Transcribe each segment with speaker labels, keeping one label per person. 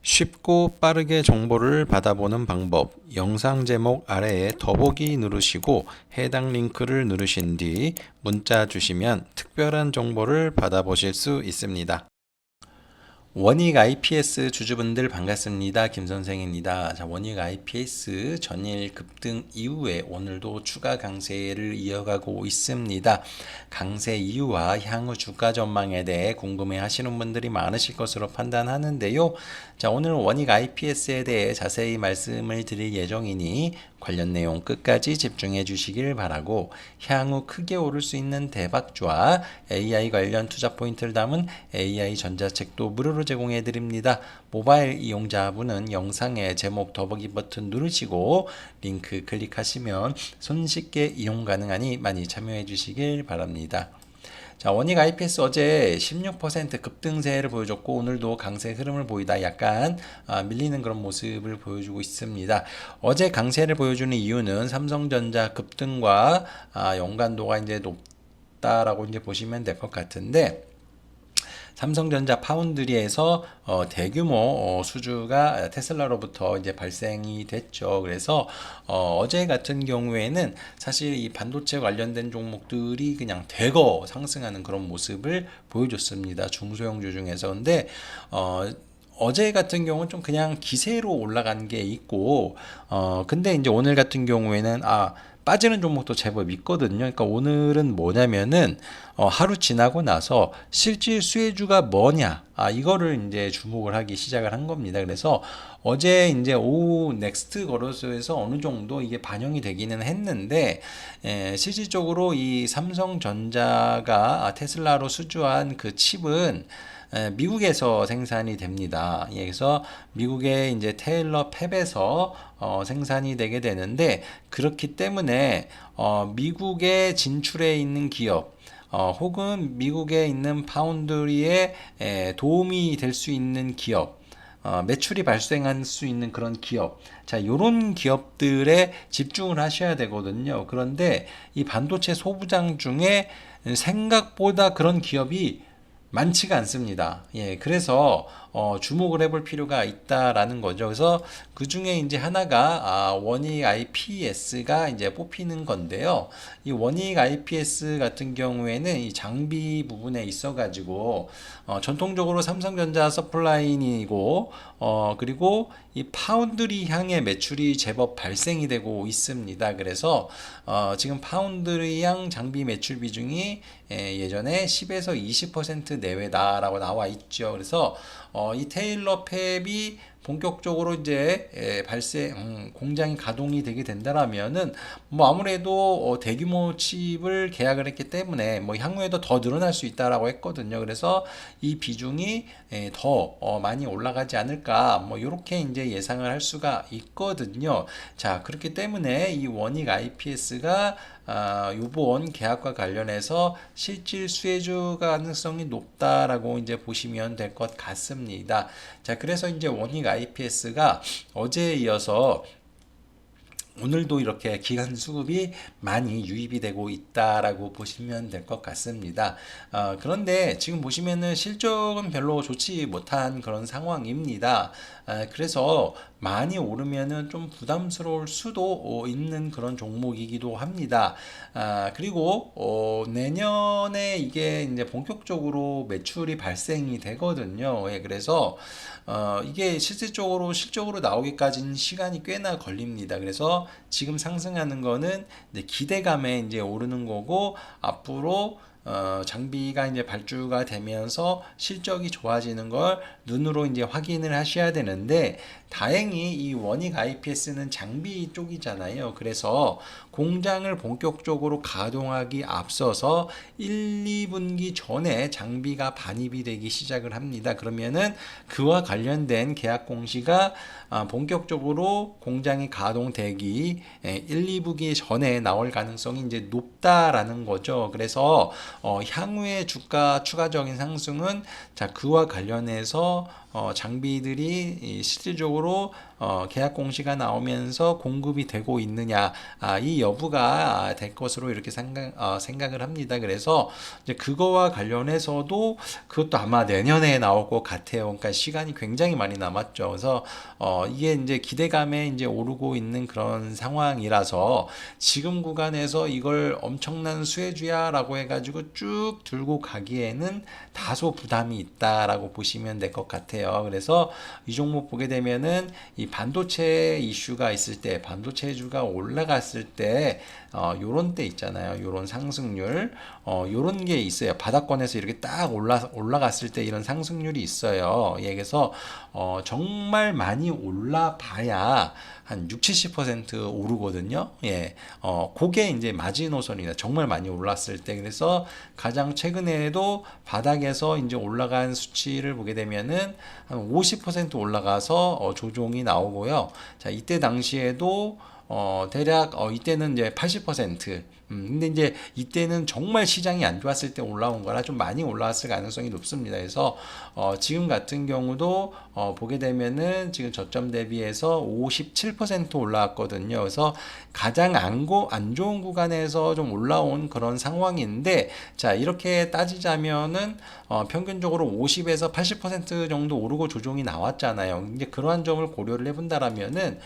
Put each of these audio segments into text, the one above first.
Speaker 1: 쉽고 빠르게 정보를 받아보는 방법, 영상 제목 아래에 더보기 누르시고 해당 링크를 누르신 뒤 문자 주시면 특별한 정보를 받아보실 수 있습니다. 원익 IPS 주주분들 반갑습니다. 김선생입니다. 자, 원익 IPS 전일 급등 이후에 오늘도 추가 강세를 이어가고 있습니다. 강세 이유와 향후 주가 전망에 대해 궁금해 하시는 분들이 많으실 것으로 판단하는데요. 자, 오늘 원익 IPS에 대해 자세히 말씀을 드릴 예정이니 관련 내용 끝까지 집중해 주시길 바라고, 향후 크게 오를 수 있는 대박주와 AI 관련 투자 포인트를 담은 AI 전자책도 무료로 제공해 드립니다. 모바일 이용자분은 영상의 제목 더보기 버튼 누르시고 링크 클릭하시면 손쉽게 이용 가능하니 많이 참여해 주시길 바랍니다. 자, 원익 IPS 어제 16% 급등세를 보여줬고 오늘도 강세 흐름을 보이다 약간 밀리는 그런 모습을 보여주고 있습니다. 어제 강세를 보여주는 이유는 삼성전자 급등과 연관도가 이제 높다라고 이제 보시면 될 것 같은데, 삼성전자 파운드리에서 대규모 수주가 테슬라로부터 이제 발생이 됐죠. 그래서 어제 같은 경우에는 사실 이 반도체 관련된 종목들이 그냥 대거 상승하는 그런 모습을 보여줬습니다. 중소형주 중에서. 근데 어제 같은 경우는 좀 그냥 기세로 올라간 게 있고, 근데 이제 오늘 같은 경우에는 빠지는 종목도 제법 있거든요. 그러니까 오늘은 뭐냐면은 하루 지나고 나서 실질 수혜주가 뭐냐, 이거를 이제 주목을 하기 시작을 한 겁니다. 그래서 어제 이제 오후 넥스트 거래소에서 어느 정도 이게 반영이 되기는 했는데, 실질적으로 이 삼성전자가 테슬라로 수주한 그 칩은 미국에서 생산이 됩니다. 그래서 미국의 이제 테일러 팹에서 생산이 되게 되는데, 그렇기 때문에 미국에 진출해 있는 기업 혹은 미국에 있는 파운드리에 도움이 될 수 있는 기업, 매출이 발생할 수 있는 그런 기업, 자, 요런 기업들에 집중을 하셔야 되거든요. 그런데 이 반도체 소부장 중에 생각보다 그런 기업이 많지가 않습니다. 그래서 주목을 해볼 필요가 있다라는 거죠. 그래서 그 중에 이제 하나가 원익 IPS가 이제 뽑히는 건데요. 이 원익 IPS 같은 경우에는 이 장비 부분에 있어가지고 전통적으로 삼성전자 서플라인이고, 그리고 이 파운드리 향의 매출이 제법 발생이 되고 있습니다. 그래서 지금 파운드리 향 장비 매출 비중이 예전에 10에서 20% 내외다라고 나와 있죠. 그래서 이 테일러 팹이 본격적으로 이제 공장이 가동이 되게 된다라면은 뭐 아무래도 대규모 칩을 계약을 했기 때문에 뭐 향후에도 더 늘어날 수 있다라고 했거든요. 그래서 이 비중이 더 많이 올라가지 않을까, 뭐 이렇게 이제 예상을 할 수가 있거든요. 자, 그렇기 때문에 이 원익 IPS가 이번 계약과 관련해서 실질 수혜주 가능성이 높다라고 이제 보시면 될 것 같습니다. 자, 그래서 이제 원익 IPS가 어제에 이어서 오늘도 이렇게 기간 수급이 많이 유입이 되고 있다라고 보시면 될 것 같습니다. 그런데 지금 보시면은 실적은 별로 좋지 못한 그런 상황입니다. 그래서 많이 오르면은 좀 부담스러울 수도 있는 그런 종목이기도 합니다. 그리고 내년에 이게 이제 본격적으로 매출이 발생이 되거든요. 그래서 이게 실질적으로 나오기까지는 시간이 꽤나 걸립니다. 그래서 지금 상승하는 거는 기대감에 이제 오르는 거고, 앞으로 장비가 이제 발주가 되면서 실적이 좋아지는 걸 눈으로 이제 확인을 하셔야 되는데, 다행히 이 원익 IPS는 장비 쪽이잖아요. 그래서 공장을 본격적으로 가동하기 앞서서 1, 2분기 전에 장비가 반입이 되기 시작을 합니다. 그러면은 그와 관련된 계약 공시가 본격적으로 공장이 가동되기 1, 2분기 전에 나올 가능성이 이제 높다 있다라는 거죠. 그래서 향후의 주가 추가적인 상승은 자 그와 관련해서 장비들이 실질적으로 계약 공시가 나오면서 공급이 되고 있느냐 이 여부가 될 것으로 이렇게 생각을 합니다. 그래서 이제 그거와 관련해서도 그것도 아마 내년에 나올 것 같아요. 그러니까 시간이 굉장히 많이 남았죠. 그래서 이게 이제 기대감에 이제 오르고 있는 그런 상황이라서 지금 구간에서 이걸 엄청난 수혜주야라고 해가지고 쭉 들고 가기에는 다소 부담이 있다라고 보시면 될 것 같아요. 그래서 이 종목 보게 되면은 이 반도체 이슈가 있을 때, 반도체주가 올라갔을 때, 요런 때 있잖아요. 요런 상승률, 요런 게 있어요. 바닥권에서 이렇게 딱 올라갔을 때 이런 상승률이 있어요. 예, 그래서 정말 많이 올라봐야 한 60-70% 오르거든요. 예, 그게 이제 마지노선이다. 정말 많이 올랐을 때. 그래서 가장 최근에도 바닥에서 이제 올라간 수치를 보게 되면은 한 50% 올라가서 조정이 나오고요. 자, 이때 당시에도 대략 이때는 이제 80%. 근데 이제 이때는 정말 시장이 안 좋았을 때 올라온 거라 좀 많이 올라왔을 가능성이 높습니다. 그래서 지금 같은 경우도 보게 되면은 지금 저점 대비해서 57% 올라왔거든요. 그래서 가장 안 좋은 구간에서 좀 올라온 그런 상황인데 자 이렇게 따지자면은 평균적으로 50에서 80% 정도 오르고 조정이 나왔잖아요. 이제 그러한 점을 고려를 해본다라면은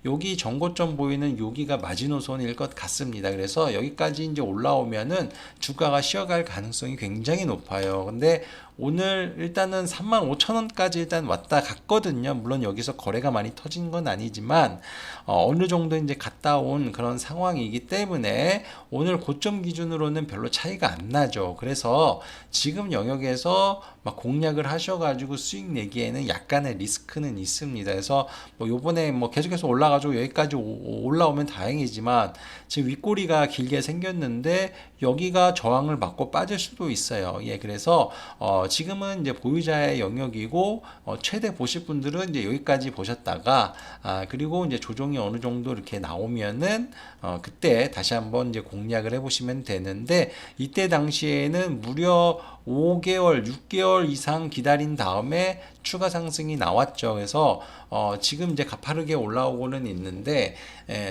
Speaker 1: 여기 전고점 보이는 여기가 마지노선일 것 같습니다. 그래서 여기까지 이제 올라오면은 주가가 쉬어갈 가능성이 굉장히 높아요. 근데 오늘 일단은 35,000원까지 일단 왔다 갔거든요. 물론 여기서 거래가 많이 터진 건 아니지만 어느 정도 이제 갔다 온 그런 상황이기 때문에 오늘 고점 기준으로는 별로 차이가 안 나죠. 그래서 지금 영역에서 막 공략을 하셔가지고 수익 내기에는 약간의 리스크는 있습니다. 그래서 뭐 요번에 뭐 계속해서 올라가지고 여기까지 올라오면 다행이지만 지금 윗꼬리가 길게 생겼는데 여기가 저항을 받고 빠질 수도 있어요. 예, 그래서 지금은 이제 보유자의 영역이고 최대 보실 분들은 이제 여기까지 보셨다가 그리고 이제 조정이 어느 정도 이렇게 나오면은 그때 다시 한번 이제 공략을 해보시면 되는데 이때 당시에는 무려 5개월, 6개월 이상 기다린 다음에 추가 상승이 나왔죠. 그래서 지금 이제 가파르게 올라오고는 있는데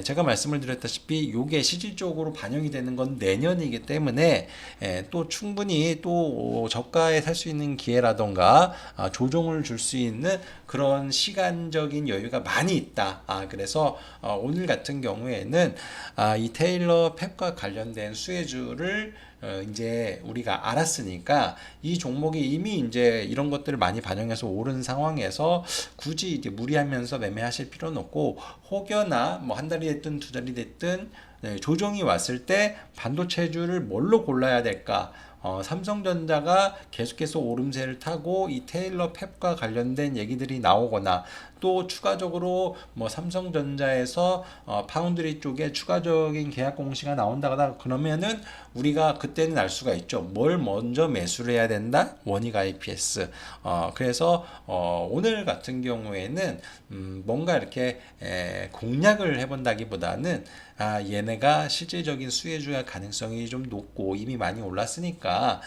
Speaker 1: 제가 말씀을 드렸다시피 이게 실질적으로 반영이 되는 건 내년이기 때문에 또 충분히 또 저가에 살 수 있는 기회라던가 조정을 줄 수 있는 그런 시간적인 여유가 많이 있다. 그래서 오늘 같은 경우에는 이 테일러 팹과 관련된 수혜주를 이제 우리가 알았으니까 이 종목이 이미 이제 이런 것들을 많이 반영해서 오른 상황에서 굳이 이제 무리하면서 매매하실 필요는 없고 혹여나 뭐 한 달이 됐든 두 달이 됐든 조정이 왔을 때 반도체주를 뭘로 골라야 될까? 삼성전자가 계속해서 오름세를 타고 이 테일러 팹과 관련된 얘기들이 나오거나 또 추가적으로 뭐 삼성전자에서 파운드리 쪽에 추가적인 계약 공시가 나온다거나 그러면은 우리가 그때는 알 수가 있죠. 뭘 먼저 매수를 해야 된다? 원익 IPS. 그래서 오늘 같은 경우에는 뭔가 이렇게 공략을 해본다기보다는 얘네가 실질적인 수혜주의 가능성이 좀 높고 이미 많이 올랐으니까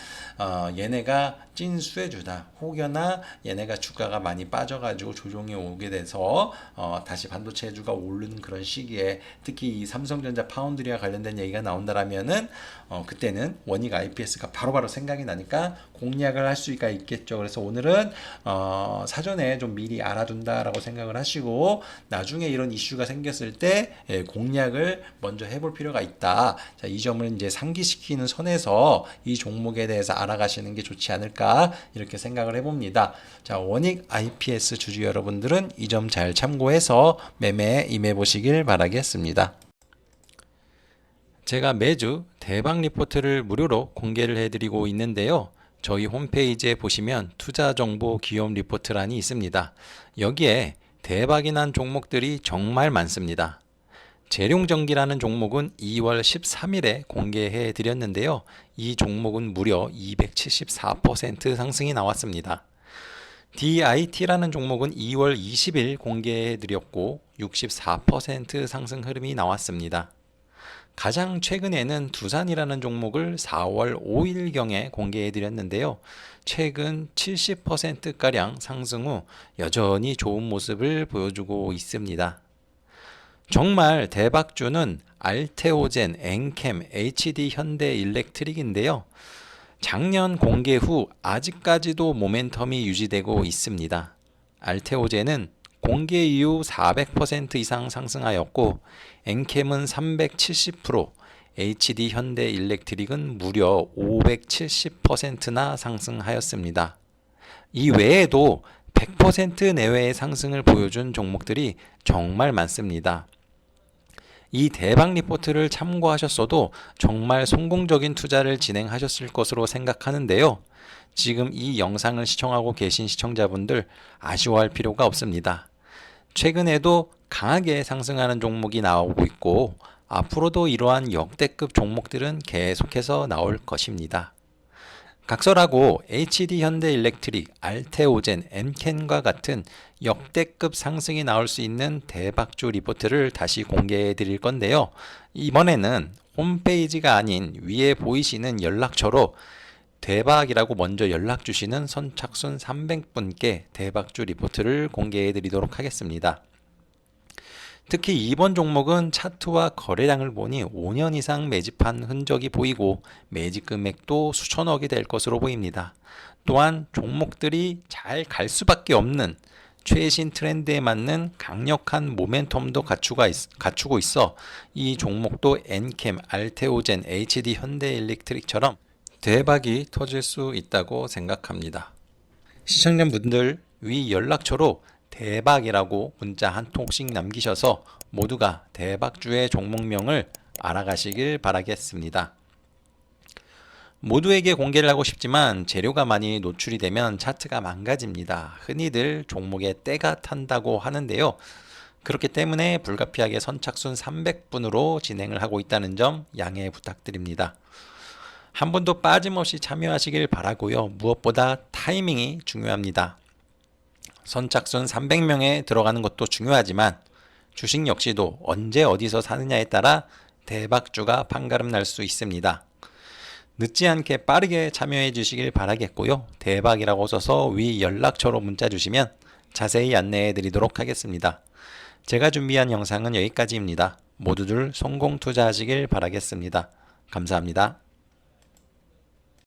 Speaker 1: 얘네가 찐 수혜주다. 혹여나 얘네가 주가가 많이 빠져가지고 조정이 오게 돼서 다시 반도체주가 오른 그런 시기에 특히 이 삼성전자 파운드리와 관련된 얘기가 나온다라면은 그때는 원익 IPS가 바로바로 생각이 나니까 공략을 할 수가 있겠죠. 그래서 오늘은 사전에 좀 미리 알아둔다라고 생각을 하시고 나중에 이런 이슈가 생겼을 때 공략을 먼저 해볼 필요가 있다. 자, 이 점을 이제 상기시키는 선에서 이 종목에 대해서 알아가시는 게 좋지 않을까 이렇게 생각을 해봅니다. 자, 원익 IPS 주주 여러분들은 이 점 잘 참고해서 매매에 임해 보시길 바라겠습니다. 제가 매주 대박 리포트를 무료로 공개를 해드리고 있는데요. 저희 홈페이지에 보시면 투자정보 기업 리포트란이 있습니다. 여기에 대박이 난 종목들이 정말 많습니다. 재룡전기라는 종목은 2월 13일에 공개해 드렸는데요. 이 종목은 무려 274% 상승이 나왔습니다. DIT라는 종목은 2월 20일 공개해 드렸고 64% 상승 흐름이 나왔습니다. 가장 최근에는 두산이라는 종목을 4월 5일경에 공개해 드렸는데요. 최근 70%가량 상승 후 여전히 좋은 모습을 보여주고 있습니다. 정말 대박주는 알테오젠, 엔캠, HD 현대일렉트릭인데요. 작년 공개 후 아직까지도 모멘텀이 유지되고 있습니다. 알테오젠은 공개 이후 400% 이상 상승하였고 엔캠은 370%, HD 현대일렉트릭은 무려 570%나 상승하였습니다. 이 외에도 100% 내외의 상승을 보여준 종목들이 정말 많습니다. 이 대박 리포트를 참고하셨어도 정말 성공적인 투자를 진행하셨을 것으로 생각하는데요. 지금 이 영상을 시청하고 계신 시청자분들 아쉬워할 필요가 없습니다. 최근에도 강하게 상승하는 종목이 나오고 있고 앞으로도 이러한 역대급 종목들은 계속해서 나올 것입니다. 각설하고 HD 현대일렉트릭, 알테오젠, 엔켄과 같은 역대급 상승이 나올 수 있는 대박주 리포트를 다시 공개해 드릴 건데요. 이번에는 홈페이지가 아닌 위에 보이시는 연락처로 대박이라고 먼저 연락 주시는 선착순 300분께 대박주 리포트를 공개해 드리도록 하겠습니다. 특히 이번 종목은 차트와 거래량을 보니 5년 이상 매집한 흔적이 보이고 매집 금액도 수천억이 될 것으로 보입니다. 또한 종목들이 잘 갈 수밖에 없는 최신 트렌드에 맞는 강력한 모멘텀도 갖추고 있어 이 종목도 엔캠, 알테오젠, HD 현대일렉트릭처럼 대박이 터질 수 있다고 생각합니다. 시청자분들 위 연락처로 대박이라고 문자 한 통씩 남기셔서 모두가 대박주의 종목명을 알아가시길 바라겠습니다. 모두에게 공개를 하고 싶지만 재료가 많이 노출이 되면 차트가 망가집니다. 흔히들 종목에 때가 탄다고 하는데요. 그렇기 때문에 불가피하게 선착순 300분으로 진행을 하고 있다는 점 양해 부탁드립니다. 한 분도 빠짐없이 참여하시길 바라고요. 무엇보다 타이밍이 중요합니다. 선착순 300명에 들어가는 것도 중요하지만 주식 역시도 언제 어디서 사느냐에 따라 대박주가 판가름 날 수 있습니다. 늦지 않게 빠르게 참여해 주시길 바라겠고요. 대박이라고 써서 위 연락처로 문자 주시면 자세히 안내해 드리도록 하겠습니다. 제가 준비한 영상은 여기까지입니다. 모두들 성공 투자하시길 바라겠습니다. 감사합니다.